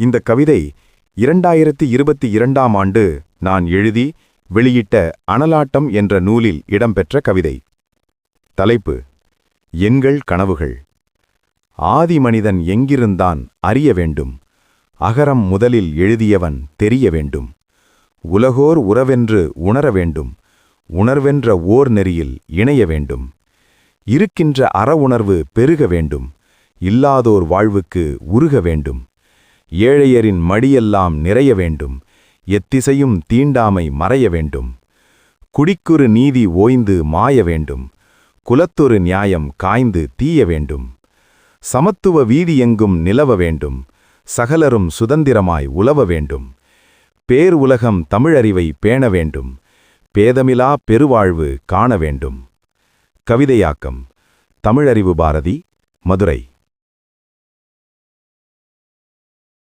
இந்த கவிதை 2022ஆம் ஆண்டு நான் எழுதி வெளியிட்ட அனலாட்டம் என்ற நூலில் இடம்பெற்ற கவிதை. தலைப்பு: எங்கள் கனவுகள். ஆதி மனிதன் எங்கிருந்தான் அறிய வேண்டும். அகரம் முதலில் எழுதியவன் தெரிய வேண்டும். உலகோர் உறவென்று உணர வேண்டும். உணர்வென்ற ஓர் நெறியில் இணைய வேண்டும். இருக்கின்ற அறவுணர்வு பெருக வேண்டும். இல்லாதோர் வாழ்வுக்கு உருக வேண்டும். ஏழையரின் மடியெல்லாம் நிறைய வேண்டும். எத்திசையும் தீண்டாமை மறைய வேண்டும். குடிக்குறு நீதி ஓய்ந்து மாய வேண்டும். குலத்தொரு நியாயம் காய்ந்து தீய வேண்டும். சமத்துவ வீதி எங்கும் நிலவ வேண்டும். சகலரும் சுதந்திரமாய் உலவ வேண்டும். பேர் உலகம் தமிழறிவை பேண வேண்டும். பேதமிலா பெருவாழ்வு காண வேண்டும். கவிதையாக்கம்: தமிழறிவு பாரதி, மதுரை.